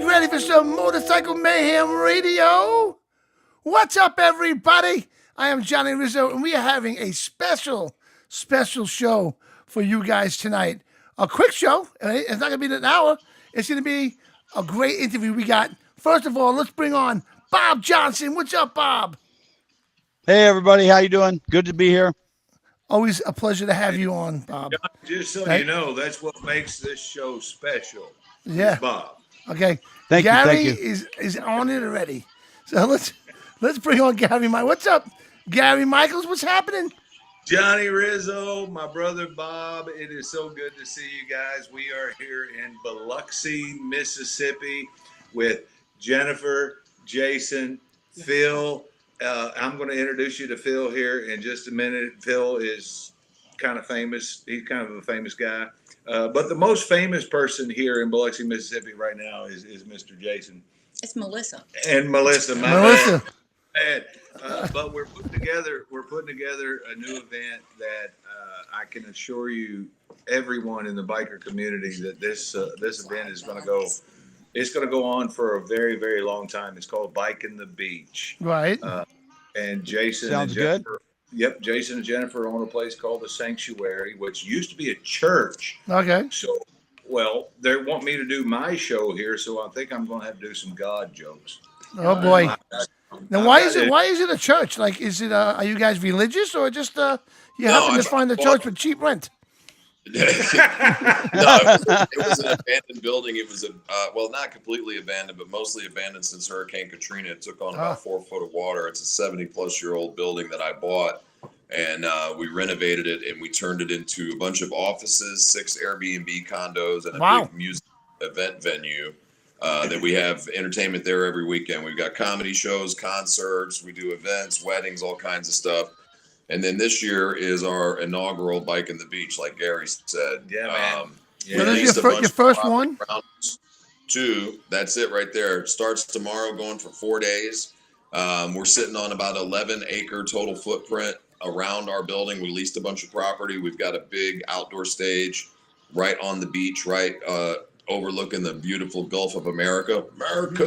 Ready for some Motorcycle Mayhem Radio? What's up, everybody? I am Johnny Rizzo, and we are having a special show for you guys tonight. A quick show. It's not going to be an hour. It's going to be a great interview we got. First of all, let's bring on Bob Johnson. What's up, Bob? Hey, everybody. How you doing? Good to be here. Always a pleasure to have you on, Bob. Just so you know, that's what makes this show special. Yeah. Bob. Okay. Thank Gary you. is on it already. So let's bring on Gary. What's up, Gary Michaels? What's happening? Johnny Rizzo, my brother Bob. It is so good to see you guys. We are here in Biloxi, Mississippi, with Jennifer, Jason, Phil. I'm going to introduce you to Phil here in just a minute. Phil is kind of famous. He's kind of a famous guy. But the most famous person here in Biloxi, Mississippi right now is Mr. Jason. It's Melissa. And Melissa. Melissa. Bad. But we're putting together a new event that I can assure you, everyone in the biker community, that this event is going to go. It's going to go on for a very, very long time. It's called Biking the Beach. Right. And Jason Sounds and Jennifer. Good. Yep, Jason and Jennifer own a place called the Sanctuary, which used to be a church. Okay. So, well, they want me to do my show here, so I think I'm going to have to do some God jokes. Oh boy. Now, why is it a church? Like, is it? Are you guys religious, or just you happen to find a church with cheap rent? No, it was an abandoned building. It was well, not completely abandoned, but mostly abandoned since Hurricane Katrina. It took on about 4 foot of water. It's a 70-plus-year-old building that I bought, and we renovated it, and we turned it into a bunch of offices, 6 Airbnb condos, and a big music event venue. That we have entertainment there every weekend. We've got comedy shows, concerts, we do events, weddings, all kinds of stuff. And then this year is our inaugural Bike in the Beach, like Gary said. Yeah, man. So this is your first one? 2. That's it right there. Starts tomorrow, going for 4 days. We're sitting on about 11-acre total footprint around our building. We leased a bunch of property. We've got a big outdoor stage right on the beach, right overlooking the beautiful Gulf of America. America!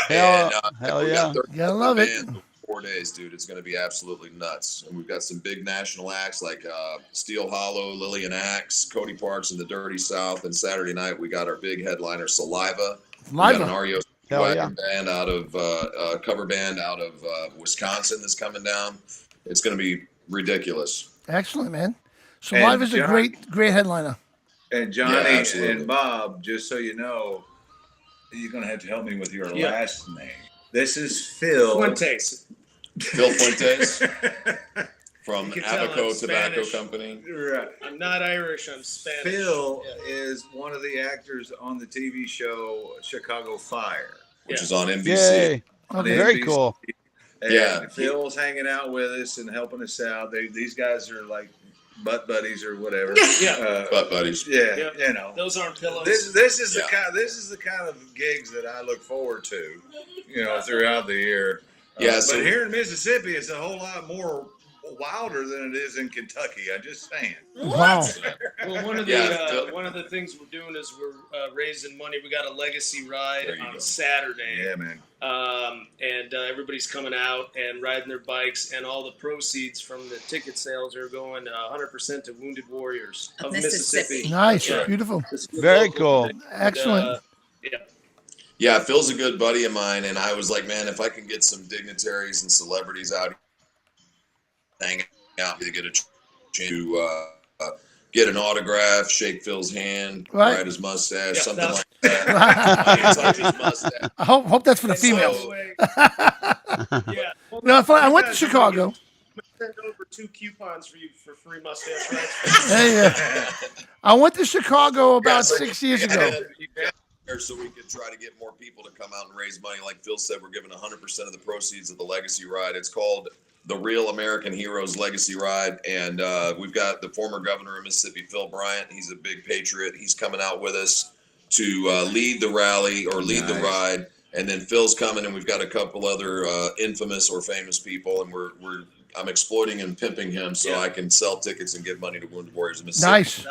Yeah! Hell yeah. Yeah, I love it. 4 days, dude. It's going to be absolutely nuts. And we've got some big national acts like Steel Hollow, Lillian Axe, Cody Parks and the Dirty South. And Saturday night, we got our big headliner, Saliva. We got an REO band out of cover band out of Wisconsin that's coming down. It's going to be ridiculous. Excellent, man. Saliva's a great headliner. And Johnny and Bob, just so you know, you're going to have to help me with your last name. This is Phil. Fuentes. Phil Fuentes from You can tell Abaco I'm Tobacco Spanish. Company. Right. I'm not Irish. I'm Spanish. Phil Yeah. is one of the actors on the TV show Chicago Fire. Which Yeah. is on NBC. Yay. On Very NBC. cool. And Yeah. Phil's hanging out with us and helping us out. These guys are like butt buddies or whatever. Yeah. Butt buddies. Yeah, Yeah. you know. Those aren't pillows. This is Yeah. the kind of gigs that I look forward to, throughout the year. Yeah, so- but here in Mississippi, it's a whole lot more wilder than it is in Kentucky. I'm just saying. Wow. Well, one of the things we're doing is we're raising money. We got a legacy ride There you on go. Saturday. Yeah, man. And everybody's coming out and riding their bikes, and all the proceeds from the ticket sales are going 100% to Wounded Warriors of Mississippi. Nice. Yeah. Beautiful. This is Very local cool. thing. Excellent. Yeah. Yeah, Phil's a good buddy of mine, and I was like, man, if I can get some dignitaries and celebrities out, hang out, to get a chance to get an autograph, shake Phil's hand, Right. ride his mustache, Yeah, something that's- like that. Touch his mustache. I hope that's for the And by females. the way, yeah. Well, No, I went to guys, Chicago. Send over 2 coupons for you for free mustache rides. Hey, I went to Chicago about so 6 years you ago. got there so we could try to get more people to come out and raise money. Like Phil said, we're giving 100% of the proceeds of the legacy ride. It's called the Real American Heroes Legacy Ride, and we've got the former governor of Mississippi, Phil Bryant. He's a big patriot. He's coming out with us to lead the rally or lead the ride. And then Phil's coming, and we've got a couple other infamous or famous people, and I'm exploiting and pimping him so Yeah. I can sell tickets and give money to Wounded Warriors of Mississippi. Nice.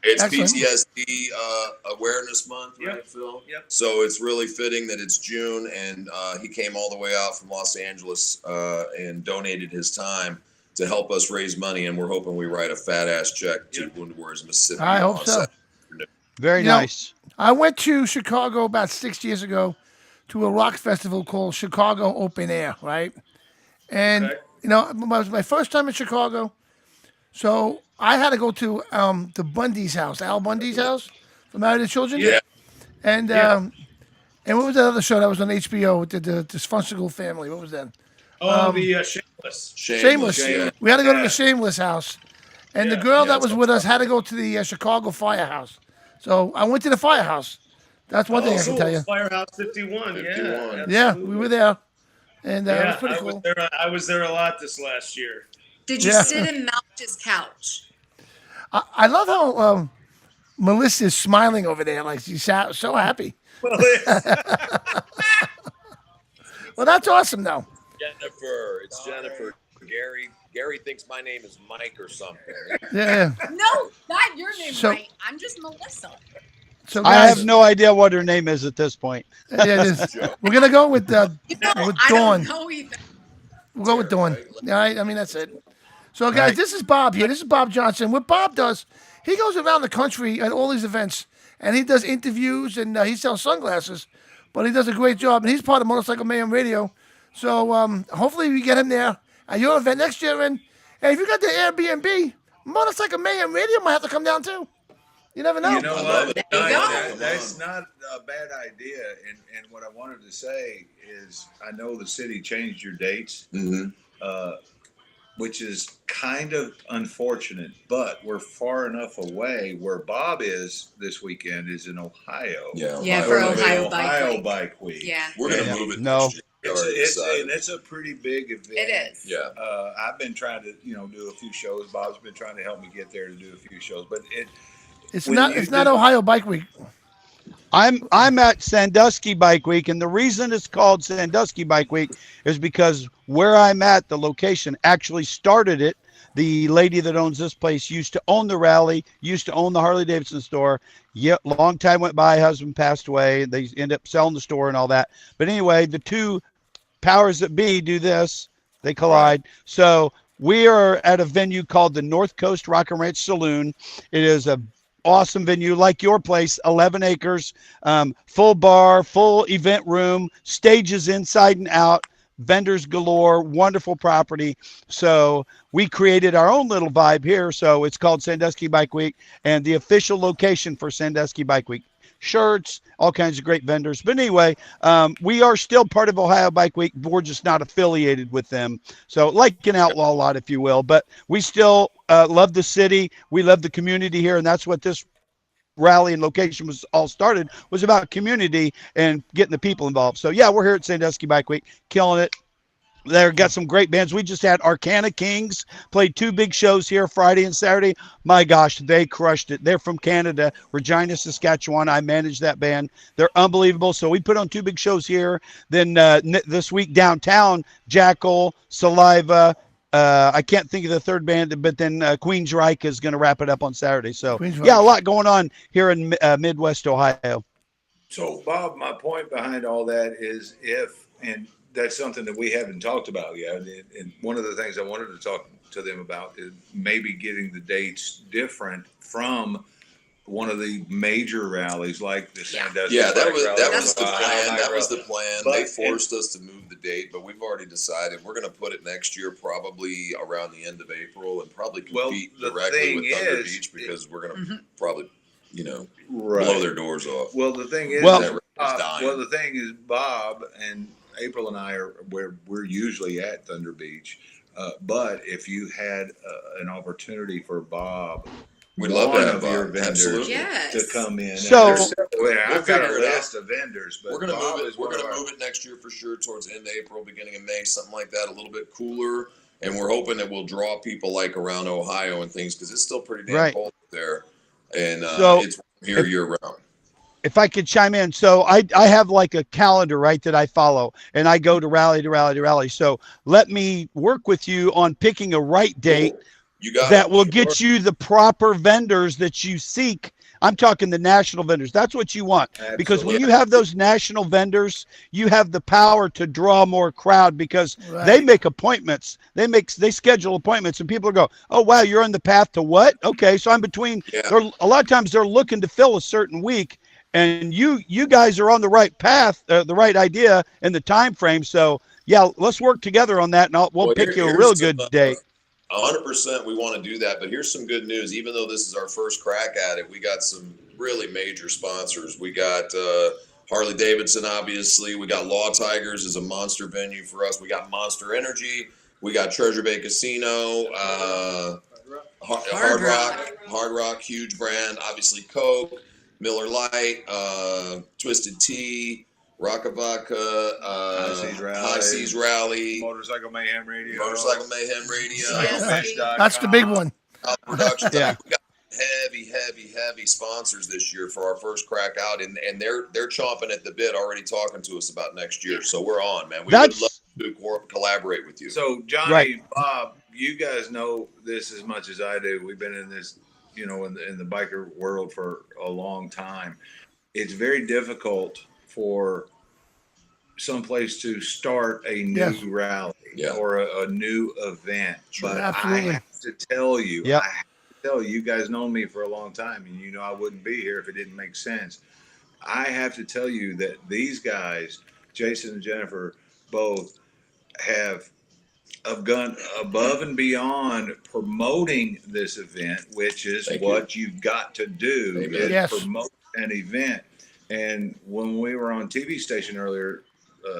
It's Excellent. PTSD Awareness Month, right, Yep. Phil? Yep. So it's really fitting that it's June, and he came all the way out from Los Angeles and donated his time to help us raise money, and we're hoping we write a fat ass check to Yep. Wounded Warriors of Mississippi. I hope on so. Saturday. Very You know, nice. I went to Chicago about 6 years ago to a rock festival called Chicago Open Air, right? And, Okay. it was my first time in Chicago. So I had to go to the Bundy's house, Al Bundy's house for Married to Children. Yeah. And Yeah. and what was that other show that was on HBO, the Dysfunctional Family? What was that? Oh, the Shameless. Shameless. Yeah. We had to go to Yeah. the Shameless house. And the Yeah. girl Yeah, that was it's with us had to go to the Chicago Firehouse. So I went to the firehouse. That's one thing I can tell you. Firehouse 51. 51. Yeah, we were there. And it was Yeah, pretty cool. I was there a lot this last year. Did you Yeah. sit in Malch's couch? I love how Melissa's smiling over there. Like she's so happy. Well, Well, that's awesome, though. Jennifer, it's Jennifer. Gary thinks my name is Mike or something. Yeah. No, not your name, So- right? I'm just Melissa. So I guys, have no idea what her name is at this point. we're gonna go with You know, with I Dawn. don't know either. We'll go with Dawn. All right. I mean, that's it. So, guys, this is Bob here. This is Bob Johnson. What Bob does, he goes around the country at all these events, and he does interviews, and he sells sunglasses, but he does a great job, and he's part of Motorcycle Mayhem Radio. So, hopefully we get him there at your event next year. And hey, if you got the Airbnb, Motorcycle Mayhem Radio might have to come down, too. You never know. You know I love what? it. There you go. That's not a bad idea. And what I wanted to say is, I know the city changed your dates, Mm-hmm. which is kind of unfortunate, but we're far enough away. Where Bob is this weekend is in Ohio. Yeah. Yeah, for the Ohio Bike Ohio Week. Bike Week. Yeah, We're going to Yeah. move it. No. next year. We already decided. And it's a pretty big event. it is. Yeah. I've been trying to, do a few shows. Bob's been trying to help me get there to do a few shows, but It's when not. you It's not did- Ohio Bike Week. I'm at Sandusky Bike Week, and the reason it's called Sandusky Bike Week is because where I'm at, the location actually started it. The lady that owns this place used to own the rally, used to own the Harley Davidson store. Yep, long time went by, husband passed away. They end up selling the store and all that. But anyway, the two powers that be do this. They collide. So we are at a venue called the North Coast Rock and Ranch Saloon. It is a awesome venue like your place, 11 acres, full bar, full event room, stages inside and out, vendors galore, wonderful property. So we created our own little vibe here. So it's called Sandusky Bike Week, and the official location for Sandusky Bike Week, shirts, all kinds of great vendors. But anyway, we are still part of Ohio Bike Week. We're just not affiliated with them. So like an outlaw lot, if you will. But we still love the city. We love the community here. And that's what this rally and location was all started, was about community and getting the people involved. So yeah, we're here at Sandusky Bike Week, killing it. They got some great bands. We just had Arcana Kings played 2 big shows here Friday and Saturday. My gosh, they crushed it. They're from Canada, Regina, Saskatchewan. I manage that band. They're unbelievable. So we put on 2 big shows here. Then this week downtown, Jackal, Saliva. I can't think of the third band, but then Queensryche is going to wrap it up on Saturday. So yeah, a lot going on here in Midwest Ohio. So Bob, my point behind all that is and that's something that we haven't talked about yet. And one of the things I wanted to talk to them about is maybe getting the dates different from one of the major rallies like the Sandusky. Yeah, that Bike was Rally the or plan. That was Rally. the plan. But- They forced us to move the date, but we've already decided we're going to put it next year, probably around the end of April, and probably Well, compete the directly thing with Thunder is, Beach because we're going to Mhm. probably, you know, Right. blow their doors off. Well, the thing is, Well- that, That dying. well, the thing is, Bob and April and I are where we're usually at Thunder Beach. But if you had an opportunity for Bob, We'd love to one have of your Bob. vendors Absolutely. Yes. to come in. So- And there's several- I've We'll got figure a it out. list of vendors, but We're gonna Bob move is it. We're one of gonna our- move it next year for sure, towards end of April, beginning of May, something like that. A little bit cooler, and we're hoping that we'll draw people like around Ohio and things because it's still pretty damn Right. cold there, and So, it's here year round. If I could chime in. So I have like a calendar, right, that I follow, and I go to rally to rally to rally. So let me work with you on picking a right date You got that it. will get you the proper vendors that you seek. I'm talking the national vendors. That's what you want. Because when you have those national vendors, you have the power to draw more crowd because they make appointments. They schedule appointments and people go, oh, wow, you're on the path to what? Okay, so I'm between. Yeah. A lot of times they're looking to fill a certain week. And you guys are on the right path, the right idea and the time frame. So yeah, let's work together on that, and we'll Well, pick you a here's real some, good date. 100% we want to do that, but here's some good news. Even though this is our first crack at it, we got some really major sponsors. We got Harley Davidson, obviously. We got Law Tigers as a monster venue for us. We got Monster Energy. We got Treasure Bay Casino. Hard Rock, huge brand. Obviously Coke, Miller Lite, Twisted Tea, Rocka Vodka, High Seas Rally, Motorcycle Mayhem Radio. Motorcycle Mayhem Radio. That's the big one. Productions. Yeah. We got heavy sponsors this year for our first crack out, and they're chomping at the bit, already talking to us about next year. So we're on, man. We would love to collaborate with you. So Johnny, Right. Bob, you guys know this as much as I do. We've been in this, in the biker world for a long time. It's very difficult for someplace to start a new rally or a new event. But Absolutely. I have to tell you, Yep. you guys known me for a long time, and you know I wouldn't be here if it didn't make sense. I have to tell you that these guys, Jason and Jennifer, both have gone above and beyond promoting this event, which is what you've got to do, is Yes. promote an event. And when we were on TV station earlier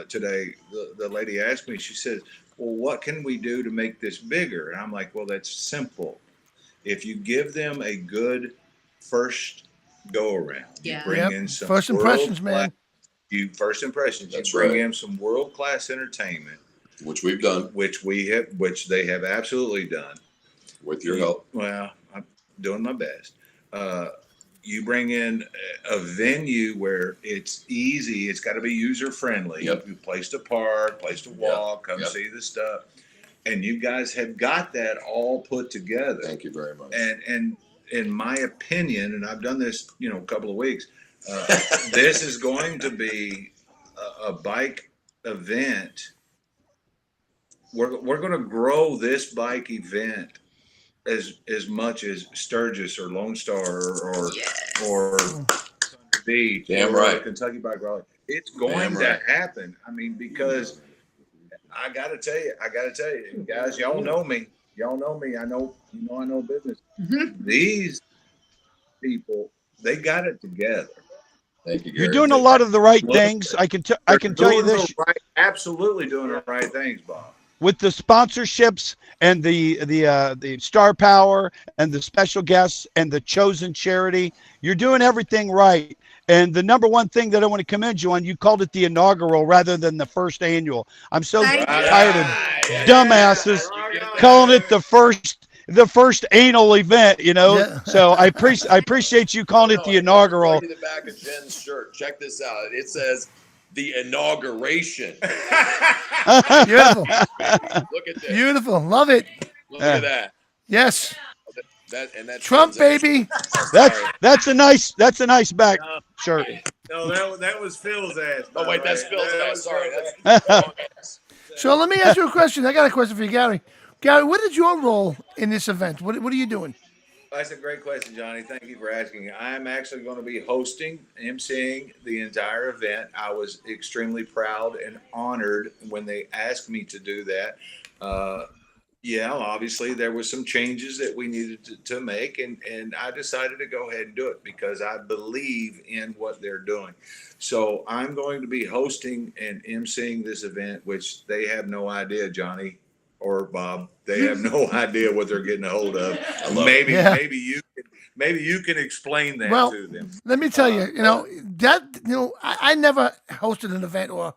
today, the lady asked me, she said, well, what can we do to make this bigger? And I'm like, well, that's simple. If you give them a good first go around, you bring in some First impressions, man. First impressions. That's you bring right. in some world class entertainment, Which we've done which they have absolutely done. with your help. Well, I'm doing my best. You bring in a venue where it's easy. It's got to be user friendly. Yep. Place to park, place to walk, come see the stuff. And you guys have got that all put together. Thank you very much. And in my opinion, and I've done this, a couple of weeks, this is going to be a bike event. We're going to grow this bike event as much as Sturgis or Lone Star or Thunder Beach Damn or right. Kentucky Bike Rally. It's going Damn to right. happen. I mean, because I got to tell you, guys, y'all know me. I know business. Mhm. These people, they got it together. Thank you, Gary. You're doing a lot of the right things. I can tell you Doing this. the right, absolutely doing the right things, Bob. With the sponsorships and the star power and the special guests and the chosen charity, you're doing everything right. And the number one thing that I want to commend you on, you called it the inaugural rather than the first annual. I'm so Thank tired of dumbasses calling it the first anal event, you know. Yeah. So I appreciate you calling it the inaugural. Look at the back of Jen's shirt. Check this out. It says the inauguration. Beautiful. Look at this. Beautiful. Love it. Look at that. Yes. That's Trump, baby. That's a nice back shirt. No, that was Phil's ass. Oh wait, that's Phil's ass. Sorry, that's So let me ask you a question. I got a question for you, Gary. Gary, what is your role in this event? What are you doing? That's a great question, Johnny. Thank you for asking. I'm actually going to be hosting, emceeing the entire event. I was extremely proud and honored when they asked me to do that. Obviously there was some changes that we needed to make, and I decided to go ahead and do it because I believe in what they're doing. So I'm going to be hosting and emceeing this event, which they have no idea, Johnny or Bob. They have no idea what they're getting a hold of. Maybe you can explain that to them. Let me tell you, I never hosted an event or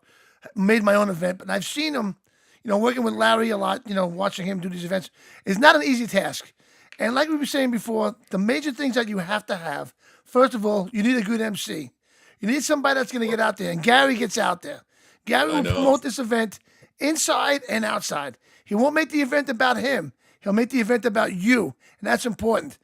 made my own event, but I've seen him, working with Larry a lot, watching him do these events is not an easy task. And like we were saying before, the major things that you have to have, first of all, you need a good MC. You need somebody that's going to get out there, and Gary gets out there. Gary will promote this event inside and outside. He won't make the event about him. He'll make the event about you, and that's important.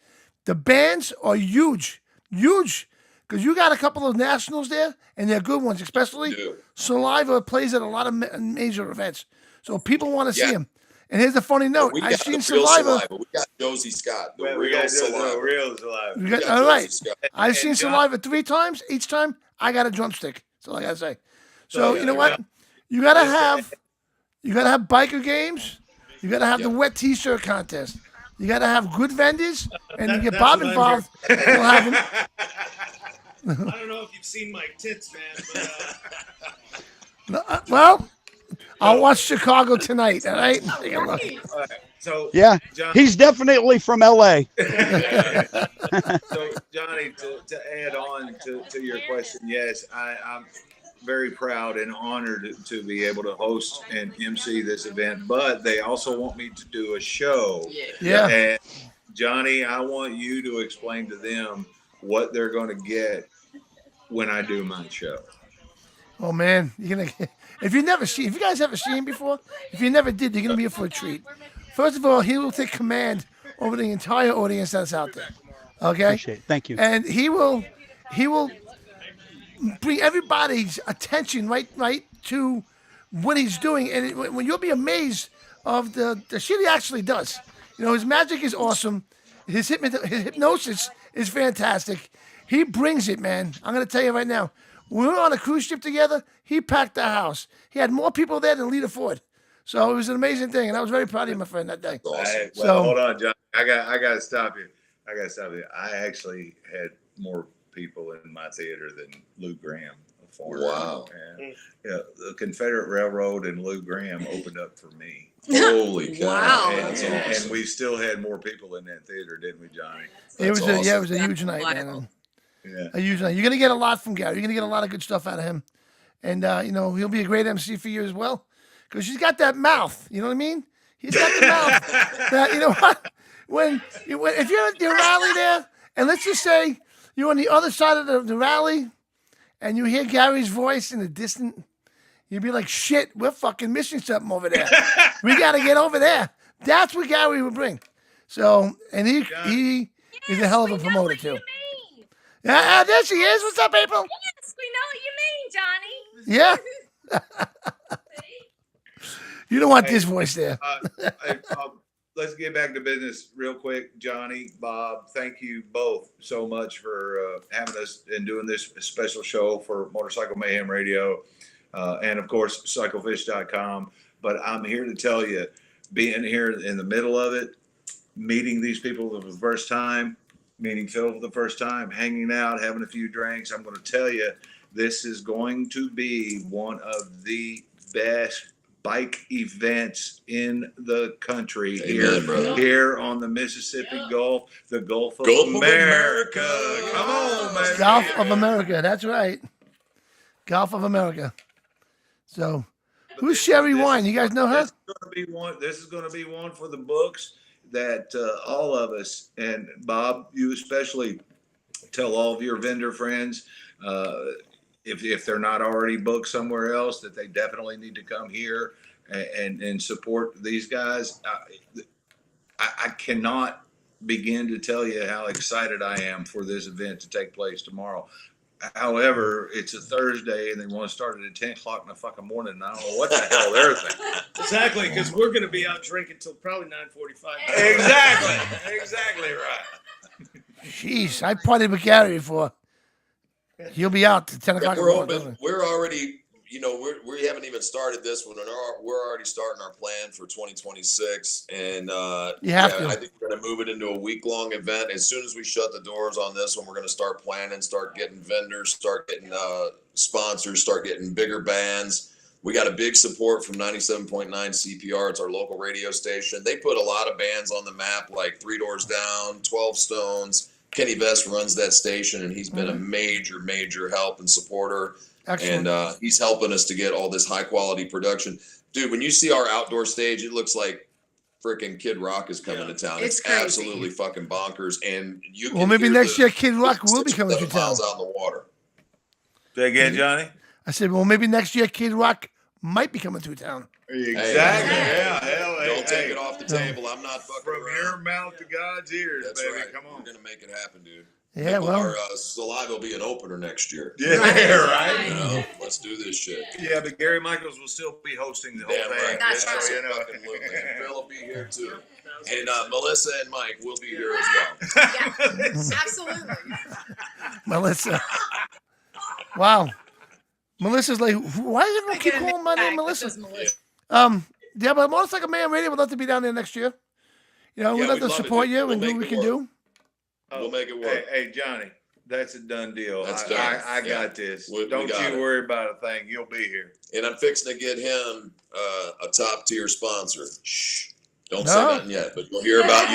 The bands are huge, because you got a couple of nationals there, and they're good ones, especially Saliva plays at a lot of major events. So people want to see him. And here's the funny note. I've seen Saliva. We got Josie Scott, the We real got Saliva. real Saliva. We got All right. Josie Scott. I've seen Saliva 3 times. Each time, I got a drumstick. That's all I got to say. So, you know what? You got to have biker games. You got to have the wet T-shirt contest. You got to have good vendors. And you get Bob involved. We'll have him. I don't know if you've seen my tits, man, but Well, I'll watch Chicago tonight. All right. Take a look. All right. So Yeah, Johnny, he's definitely from LA. so Johnny, to add on to your question, yes, I'm very proud and honored to be able to host and MC this event. But they also want me to do a show. Yeah. And Johnny, I want you to explain to them what they're going to get when I do my show. Oh man, you're gonna. If you guys ever seen him before, if you never did, you're gonna be in for a treat. First of all, he will take command over the entire audience that's out there. Okay. Appreciate it. Thank you. And he will bring everybody's attention right to what he's doing, and when you'll be amazed of the shit he actually does. His magic is awesome. His hypnosis is fantastic. He brings it, man. I'm gonna tell you right now. When we were on a cruise ship together, he packed the house. He had more people there than Lita Ford. So it was an amazing thing, and I was very proud of you, my friend, that day. Hold on, John. I got to stop you. I actually had more people in my theater than Lou Graham. Wow. And, the Confederate Railroad and Lou Graham opened up for me. Holy cow. Wow. That's And awesome. we still had more people in that theater, didn't we, Johnny? It was That's it was a huge night, Wow. man. Yeah. A huge night. You're gonna get a lot from Gary. You're gonna get a lot of good stuff out of him, and he'll be a great MC for you as well, because he's got that mouth. You know what I mean? He's got the mouth. That what? If you're at your rally there, and let's just say you're on the other side of the rally, and you hear Gary's voice in the distant, you'd be like, "Shit, we're fucking missing something over there. We got to get over there." That's what Gary would bring. So, and he is a hell of a promoter too. Yeah, there she is. What's up, April? Yes, we know what you mean, Johnny. Yeah. You don't want this voice there. Let's get back to business real quick. Johnny, Bob, thank you both so much for having us and doing this special show for Motorcycle Mayhem Radio, and of course, CycleFish.com. But I'm here to tell you, being here in the middle of it, meeting these people for the first time, meaning Phil for the first time, hanging out, having a few drinks. I'm going to tell you, this is going to be one of the best bike events in the country. Amen, here on the Mississippi Gulf, the Gulf of Gulf of America. America. Come on, man. Gulf of America. That's right. Gulf of America. So, who's Sherry Wine? You guys know her? This is going to be one for the books that all of us, and Bob, you especially, tell all of your vendor friends, if they're not already booked somewhere else, that they definitely need to come here and support these guys. I cannot begin to tell you how excited I am for this event to take place tomorrow. However, it's a Thursday and they want to start it at 10 o'clock in the fucking morning, and I don't know what the hell they're thinking. Exactly, because we're going to be out drinking till probably 9:45. Exactly right. Jeez, I partied with Gary before. He'll be out to 10 o'clock. We're open. We're already, we haven't even started this one, and we're already starting our plan for 2026. And You have to. I think we're going to move it into a week-long event. As soon as we shut the doors on this one, we're going to start planning, start getting vendors, start getting sponsors, start getting bigger bands. We got a big support from 97.9 CPR. It's our local radio station. They put a lot of bands on the map, like Three Doors Down, 12 Stones. Kenny Vest runs that station, and he's been a major, major help and supporter. Excellent. And he's helping us to get all this high-quality production. Dude, when you see our outdoor stage, it looks like freaking Kid Rock is coming to town. It's It's crazy. absolutely fucking bonkers. And you can Well, maybe hear next the year Kid Rock will be coming to 7 town. miles out in the water. Say again, Johnny? I said, well, maybe next year Kid Rock might be coming to town. Exactly. Yeah. Hell, Don't take it off the table. I'm not fucking From around. your mouth to God's ears, That's baby. right. Come on. We're gonna make it happen, dude. Yeah, well, Our Saliva will be an opener next year. Yeah, right. You know, let's do this shit. Yeah, but Gary Michaels will still be hosting the whole Damn thing. right. That's Just so right. you know. Absolutely. And Phil will be here too. And Melissa and Mike will be here as well. Yeah, absolutely. Melissa. Wow. Melissa's like, why does everyone keep calling my name Melissa? Yeah, but Motorcycle Man Radio would love to be down there next year. You know, we'd Yeah, love we'd to love to support do- you we'll and do make what we it can work. do. We'll make it work. Hey, Johnny, that's a done deal. That's I done. I Yeah. got this. We Don't got you it. worry about a thing. You'll be here. And I'm fixing to get him a top tier sponsor. Shh. Don't No. say nothing yet, but you'll hear about it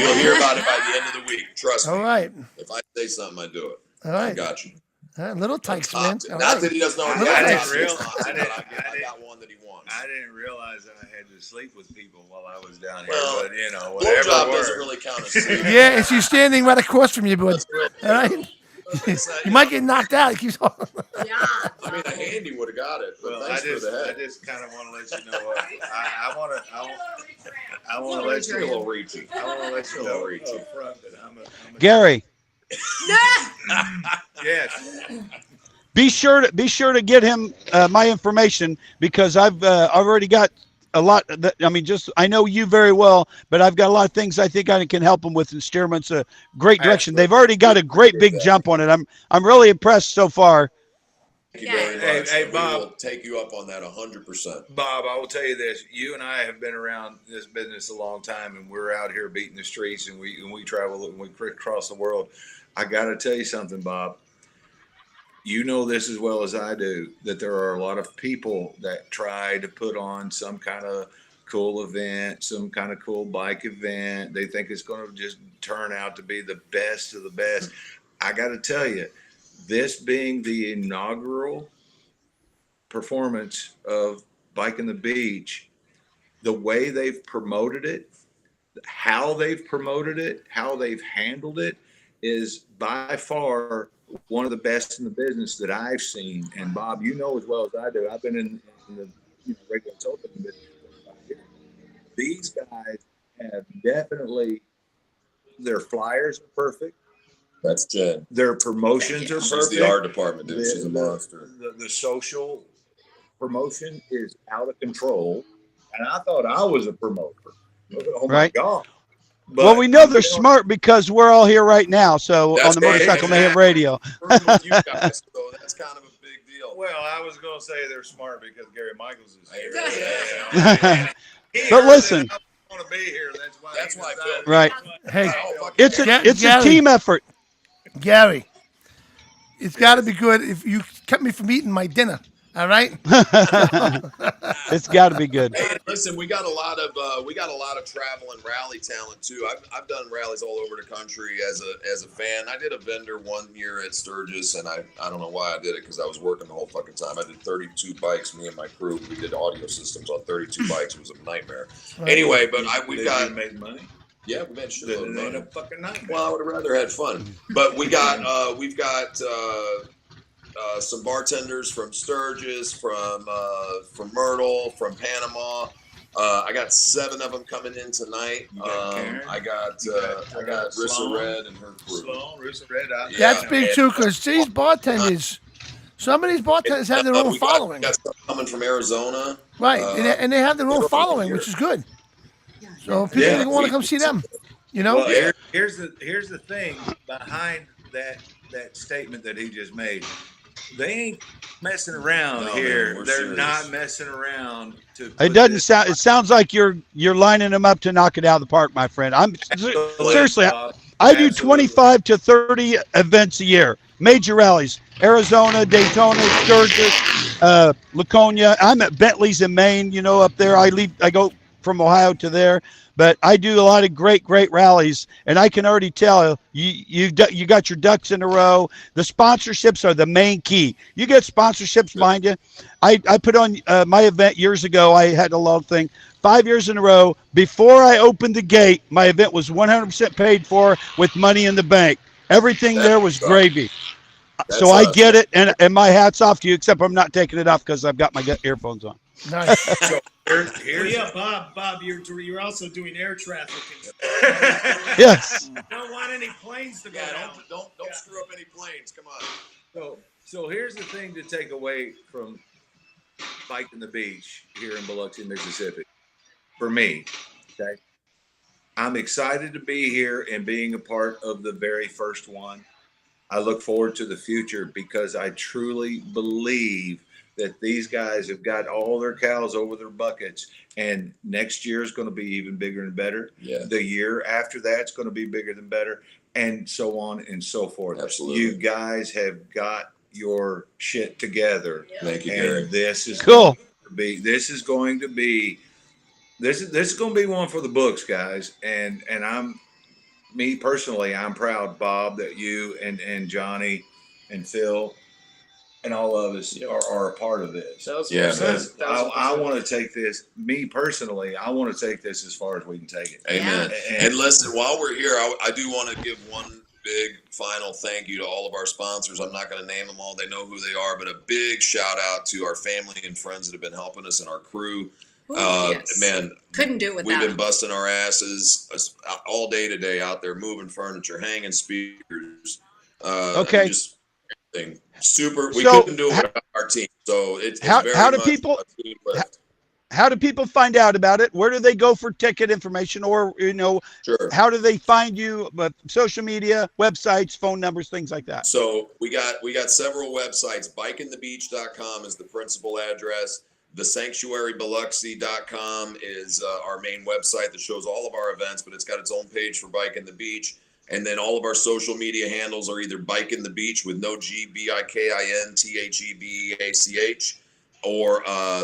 by the end of the week. Trust me. All right. If I say something, I do it. All I right. got you. Little tykes, Top man. tier. All Not right. that he doesn't already Little have a tykes. top tier I sponsor, didn't- but I got one that he wants. I didn't realize that I had to sleep with people while I was down here, Well, but you know, whatever Blowjob works. doesn't really count as sleep. Yeah, and she's standing right across from you, bud. That's real. All right. You might get knocked out. It keeps on. Yeah. I mean, a handy would have got it, but Well, thanks for the I head. just kind of want to let you know what I want to let It's a you little reachy. I want to let you know Reach. up front that I'm a Gary, yes. be sure to get him my information, because I've already got a lot. I know you very well, but I've got a lot of things I think I can help him with and steer him into a great direction. They've already got a great big jump on it. I'm really impressed so far. Thank you very Hey, much. hey, We Bob. will take you up on that 100%. Bob, I will tell you this: you and I have been around this business a long time, and we're out here beating the streets, and we travel and we crisscross the world. I got to tell you something, Bob. You know this as well as I do, that there are a lot of people that try to put on some kind of cool event, some kind of cool bike event. They think it's going to just turn out to be the best of the best. I got to tell you, this being the inaugural performance of Bike in the Beach, the way they've promoted it, how they've promoted it, how they've handled it is by far one of the best in the business that I've seen. And Bob, you know as well as I do, I've been in the regular consulting business for 5 years. These guys have definitely, their flyers are perfect. That's Jen. Their promotions are She's perfect. the art department, dude. She's a monster. The social promotion is out of control. And I thought I was a promoter. Oh my Right. God. Well, we know they're smart because we're all here right now. So That's on the right. Motorcycle Mayhem Radio. With you guys, so that's kind of a big deal. Well, I was going to say they're smart because Gary Michaels is here. Yeah. But listen. I want to be here. That's why. That's why decided- Phil- Right. Hey, Oh, fuck It's yeah. a Gary. team effort. Gary, it's got to be good if you kept me from eating my dinner. All right. It's got to be good. Hey, listen, we got a lot of travel and rally talent too. I've done rallies all over the country as a fan. I did a vendor one year at Sturgis, and I don't know why I did it because I was working the whole fucking time. I did 32 bikes. Me and my crew, we did audio systems on 32 bikes. It was a nightmare. Anyway, but we've got make money. yeah, we made shit It load of ain't money. a fucking nightmare. Well, I would have rather had fun, but we've got some bartenders from Sturgis, from Myrtle, from Panama. I got 7 of them coming in tonight. You got Karen? I got Rissa Sloan? Red and her crew. Sloan, Rooster Red out there. That's Yeah. big too, because these bartenders, some of these bartenders have their own We following. got some coming from Arizona. Right, and they have their own they're following, over which here. is good. So people Yeah, want to we- come see them. You know, Well, Yeah. here's the thing behind that statement that he just made. They ain't messing around No, here. man, we're They're serious. not messing around. To It put doesn't this- sound. It sounds like you're lining them up to knock it out of the park, my friend. Seriously. Bob. I do Absolutely. 25 to 30 events a year, major rallies: Arizona, Daytona, Sturgis, Laconia. I'm at Bentley's in Maine. You know, up there. I go from Ohio to there. But I do a lot of great rallies, and I can already tell you got your ducks in a row. The sponsorships are the main key. You get sponsorships behind you. I put on my event years ago. I had a long thing. 5 years in a row. Before I opened the gate, my event was 100% paid for with money in the bank. Everything there was gravy. So I get it, and my hat's off to you, except I'm not taking it off because I've got my earphones on. nice. So Well, here's yeah, Bob, you're also doing air traffic. Yes. Don't want any planes to go Yeah, down. don't screw up any planes. Come on. so here's the thing to take away from biking the beach here in Biloxi, Mississippi. For me, okay, I'm excited to be here and being a part of the very first one. I look forward to the future because I truly believe that these guys have got all their cows over their buckets, and next year is going to be even bigger and better. Yeah. The year after that's going to be bigger than better, and so on and so forth. Absolutely. You guys have got your shit together, Thank you, Gary. and this is Cool. this is going to be one for the books, guys. And me personally, I'm proud, Bob, that you and Johnny and Phil and all of us are a part of this. Yeah, Because I want to take this, me personally, I want to take this as far as we can take it. Amen. Yeah. And listen, while we're here, I do want to give one big final thank you to all of our sponsors. I'm not going to name them all. They know who they are, but a big shout out to our family and friends that have been helping us and our crew. Ooh, yes. Man, Couldn't do it we've without been them. busting our asses all day today out there, moving furniture, hanging speakers. Okay. Just everything. Super. We So, couldn't do it without our team. So it's How very do much people- a team lift. How do people find out about it? Where do they go for ticket information, or Sure. how do they find you? Social media, websites, phone numbers, things like that. So we got several websites. Bikeandthebeach.com is the principal address. TheSanctuaryBiloxi.com is our main website that shows all of our events, but it's got its own page for Bike in the Beach. And then all of our social media handles are either Bike in the Beach with no G, BIKINTHEBEACH, or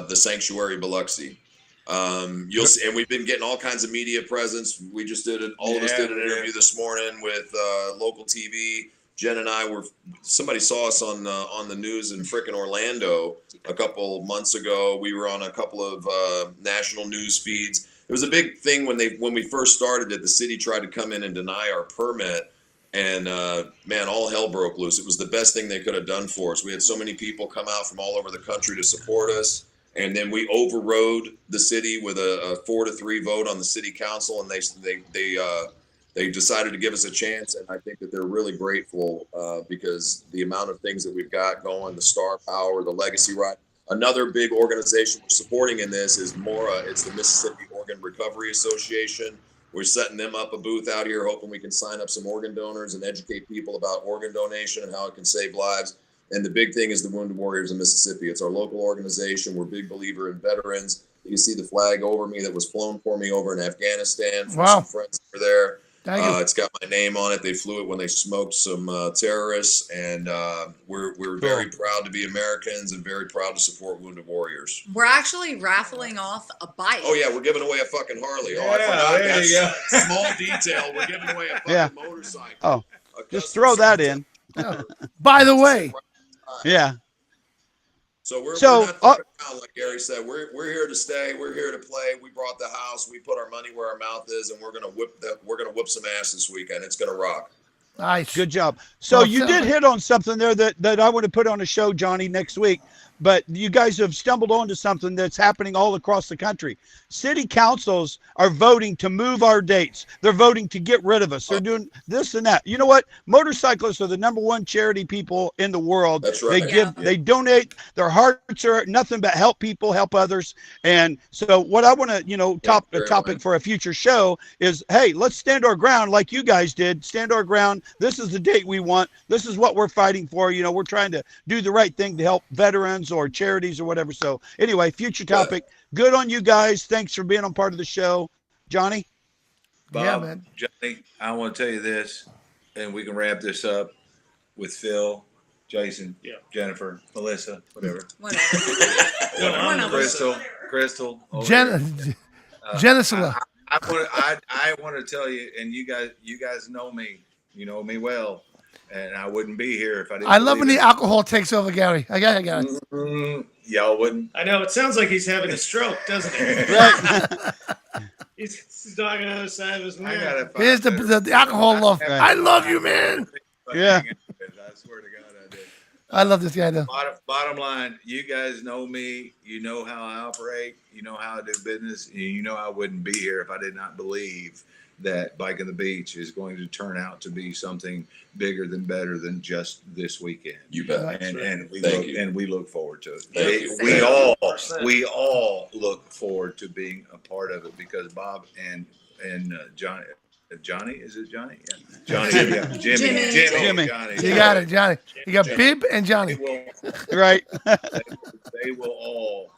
The Sanctuary Biloxi. You'll see, and we've been getting all kinds of media presence. We just did all of us did an interview this morning with local TV. Jen and I somebody saw us on the news in frickin' Orlando a couple months ago. We were on a couple of national news feeds. It was a big thing when we first started it. The city tried to come in and deny our permit, and man, all hell broke loose. It was the best thing they could have done for us. We had so many people come out from all over the country to support us, and then we overrode the city with a 4-3 vote on the city council, and they decided to give us a chance, and I think that they're really grateful because the amount of things that we've got going, the Star Power, the Legacy Ride. Another big organization we're supporting in this is MORA. It's the Mississippi Organ Recovery Association. We're setting them up a booth out here, hoping we can sign up some organ donors and educate people about organ donation and how it can save lives. And the big thing is the Wounded Warriors of Mississippi. It's our local organization. We're a big believer in veterans. You can see the flag over me that was flown for me over in Afghanistan from Wow. some friends that were there. Thank you. It's got my name on it. They flew it when they smoked some terrorists, and we're very proud to be Americans and very proud to support Wounded Warriors. We're actually raffling off a bike. Oh yeah, we're giving away a fucking Harley. Oh, I Yeah, forgot there that you go. small detail. We're giving away a fucking Yeah. motorcycle. Oh, A just custom throw that in. By the way, Yeah. So we're So, not fucking around, like Gary said. We're here to stay. We're here to play. We brought the house. We put our money where our mouth is, and we're gonna whip some ass this weekend. It's gonna rock. nice. Good job. So Well, you so- did hit on something there that I want to put on a show, Johnny, next week. But you guys have stumbled onto something that's happening all across the country. City councils are voting to move our dates. They're voting to get rid of us. They're doing this and that. You know what? Motorcyclists are the #1 charity people in the world. That's right. They give, they donate. Their hearts are nothing but help people, help others. And so what I want to, a very topic right. for a future show is, hey, let's stand our ground like you guys did. Stand our ground. This is the date we want. This is what we're fighting for. We're trying to do the right thing to help veterans or charities or whatever. So anyway, future topic. Good on you guys. Thanks for being on part of the show. Johnny? Bob, Yeah, man. Johnny, I want to tell you this, and we can wrap this up with Phil, Jason, Yeah. Jennifer, Melissa, whatever. Whatever. One of us. Crystal. over Jen, here. Genisula. I want to tell you, and you guys know me. You know me well, and I wouldn't be here if I didn't. I love when believe the alcohol takes over, Gary. I got it. y'all wouldn't. I know it sounds like he's having a stroke, doesn't it? Right. He's talking on the other side of his I mouth. gotta find Here's the alcohol love. Right. I love you, man. Yeah. I swear to God, I did. I love this guy, though. Bottom line, you guys know me. You know how I operate. You know how I do business. And you know I wouldn't be here if I did not believe that Biking the Beach is going to turn out to be something bigger than better than just this weekend. You bet. And we look forward to it. Thank you. We all look forward to being a part of it because Bob and Johnny, is it Johnny? Yeah. Johnny, yeah. Jimmy. Johnny. You got it, Johnny. You got Bib and Johnny. Right. They will all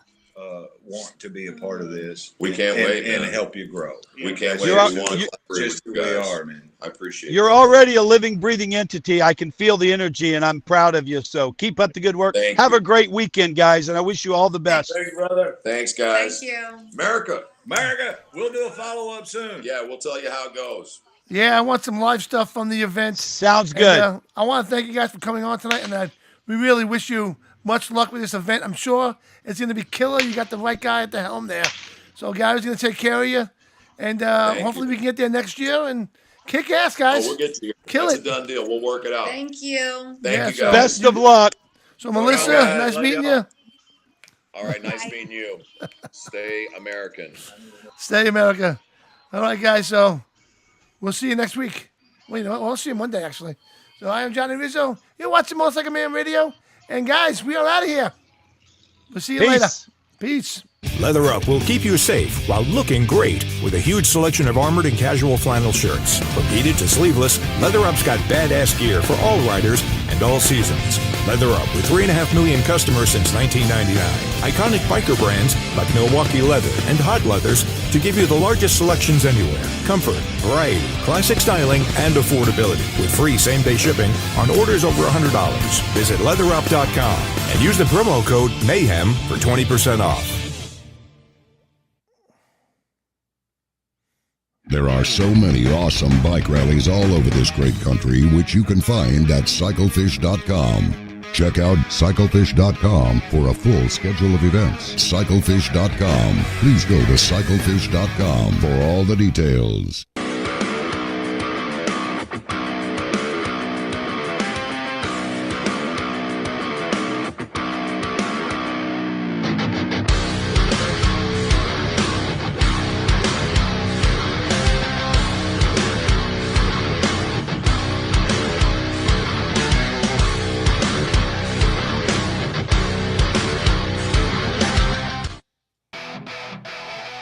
want to be a part of this. We can't wait, and man. help you grow. We can't wait. You're all- We want to you- collaborate Just with the you way you guys. are, man. I appreciate You're it. already a living, breathing entity. I can feel the energy, and I'm proud of you. So keep up the good work. Thank Have you. a great weekend, guys, and I wish you all the best. Thank you, brother. Thanks, guys. Thank you. America. We'll do a follow-up soon. Yeah, we'll tell you how it goes. Yeah, I want some live stuff from the event. Sounds And, good. I want to thank you guys for coming on tonight, and we really wish you much luck with this event. I'm sure it's going to be killer. You got the right guy at the helm there. So Gary's going to take care of you, and hopefully we can get there next year and kick ass, guys. Oh, we'll get to you. Kill That's it. a done deal. We'll work it out. Thank you. Thank Yeah, you, so- guys. Best of luck. So Melissa, guys. nice Love meeting y'all. you. All right, nice meeting you. Stay American. Stay America. All right, guys. So we'll see you next week. Well, we'll see you Monday, actually. So I am Johnny Rizzo. You're watching Motorcycle Man Radio. And guys, we are out of here. We'll see you later. Peace. Peace. Leather Up will keep you safe while looking great with a huge selection of armored and casual flannel shirts. From heated to sleeveless, Leather Up's got badass gear for all riders and all seasons. Leather Up with 3.5 million customers since 1999. Iconic biker brands like Milwaukee Leather and Hot Leathers to give you the largest selections anywhere. Comfort, variety, classic styling, and affordability with free same-day shipping on orders over $100. Visit leatherup.com and use the promo code MAYHEM for 20% off. There are so many awesome bike rallies all over this great country, which you can find at cyclefish.com. Check out cyclefish.com for a full schedule of events. Cyclefish.com. Please go to cyclefish.com for all the details.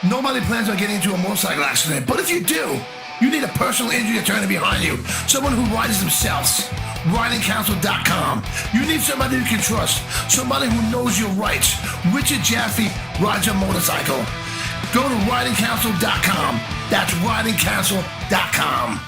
Nobody plans on getting into a motorcycle accident, but if you do, you need a personal injury attorney behind you. Someone who rides themselves. RidingCouncil.com. You need somebody you can trust. Somebody who knows your rights. Richard Jaffe rides your motorcycle. Go to RidingCouncil.com. That's RidingCouncil.com.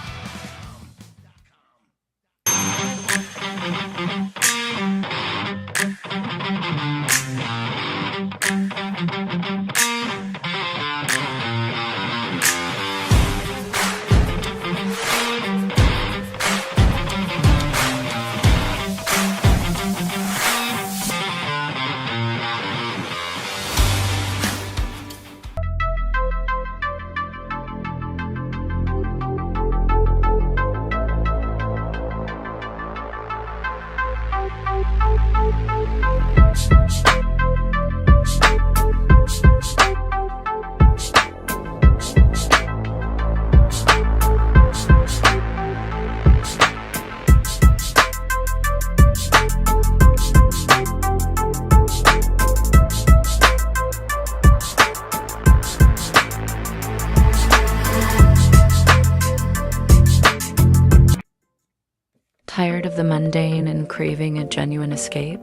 the mundane and craving a genuine escape?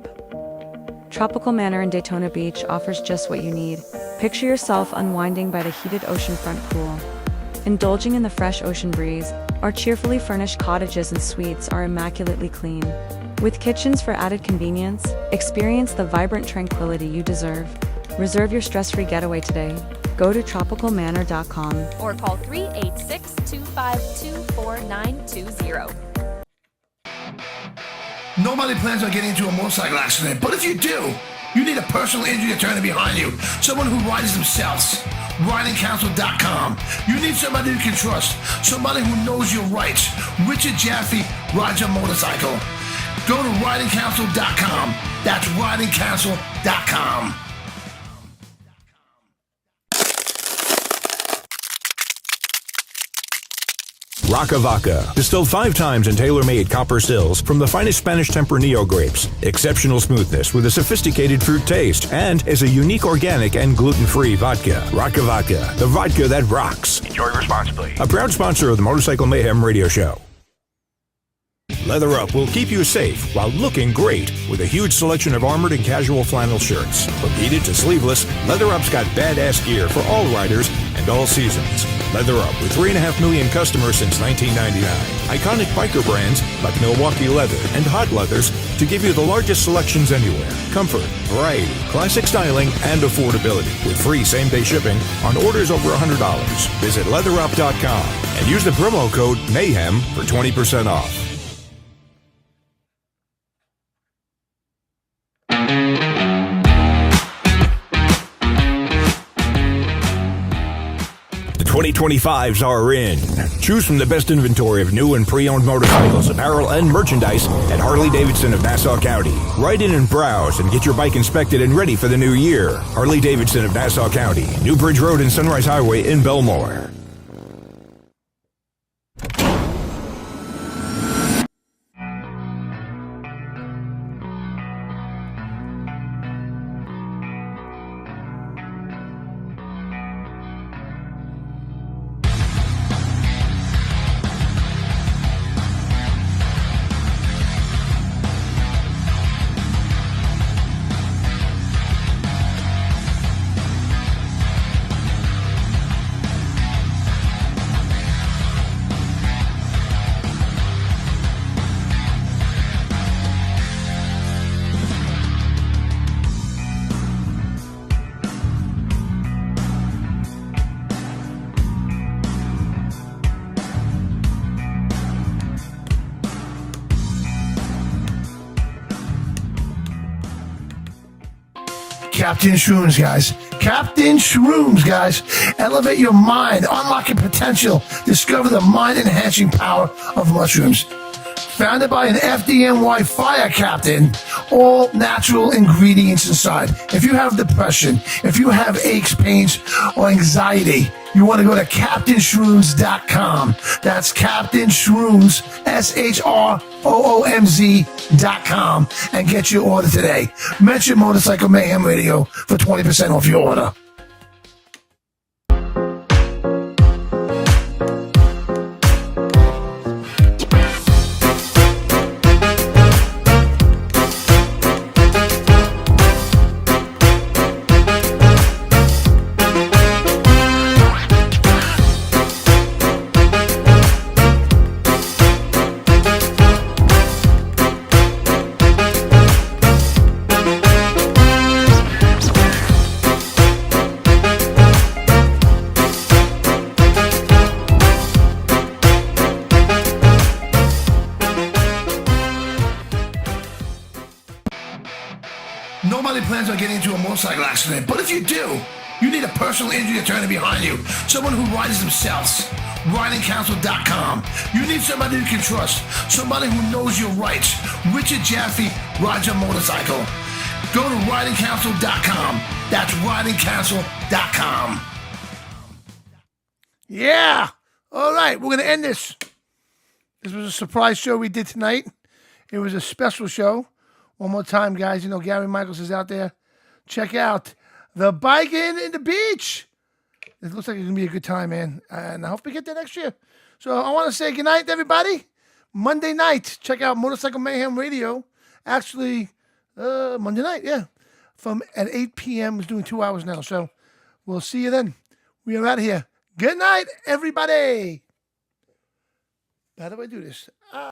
Tropical Manor in Daytona Beach offers just what you need. Picture yourself unwinding by the heated oceanfront pool. Indulging in the fresh ocean breeze, our cheerfully furnished cottages and suites are immaculately clean. With kitchens for added convenience, experience the vibrant tranquility you deserve. Reserve your stress-free getaway today. Go to tropicalmanor.com or call 386-252-4920. Nobody plans on getting into a motorcycle accident, but if you do, you need a personal injury attorney behind you. Someone who rides themselves. RidingCounsel.com. You need somebody you can trust. Somebody who knows your rights. Richard Jaffe rides a motorcycle. Go to RidingCounsel.com. That's RidingCounsel.com. Rocca Vaca, distilled 5 times in tailor-made copper stills from the finest Spanish Tempranillo grapes. Exceptional smoothness with a sophisticated fruit taste, and is a unique organic and gluten-free vodka. Rocca Vaca, the vodka that rocks. Enjoy responsibly. A proud sponsor of the Motorcycle Mayhem Radio Show. Leather Up will keep you safe while looking great with a huge selection of armored and casual flannel shirts. From beaded to sleeveless, Leather Up's got badass gear for all riders and all seasons. Leather Up with 3.5 million customers since 1999. Iconic biker brands like Milwaukee Leather and Hot Leathers to give you the largest selections anywhere. Comfort, variety, classic styling, and affordability with free same-day shipping on orders over $100. Visit leatherup.com and use the promo code MAYHEM for 20% off. The 2025s are in. Choose from the best inventory of new and pre-owned motorcycles, apparel, and merchandise at Harley-Davidson of Nassau County. Ride in and browse and get your bike inspected and ready for the new year. Harley-Davidson of Nassau County, New Bridge Road and Sunrise Highway in Belmore. Captain Shrooms, guys. Captain Shrooms, guys. Elevate your mind, unlock your potential, discover the mind-enhancing power of mushrooms. Founded by an FDNY fire captain, all natural ingredients inside. If you have depression, if you have aches, pains, or anxiety, you want to go to CaptainShrooms.com. That's Captain Shrooms, SHROOMZ.com, and get your order today. Mention Motorcycle Mayhem Radio for 20% off your order. Nobody plans on getting into a motorcycle accident, but if you do, you need a personal injury attorney behind you. Someone who rides themselves. RidingCounsel.com. You need somebody you can trust. Somebody who knows your rights. Richard Jaffe rides a motorcycle. Go to RidingCounsel.com. That's RidingCounsel.com. Yeah. All right, we're going to end this. This was a surprise show we did tonight. It was a special show. One more time, guys. You know, Gary Michaels is out there. Check out the Biking in the Beach. It looks like it's going to be a good time, man. And I hope we get there next year. So I want to say goodnight to everybody. Monday night, check out Motorcycle Mayhem Radio. Actually, Monday night, yeah. From at 8 p.m. It's doing 2 hours now. So we'll see you then. We are out of here. Good night, everybody. How do I do this?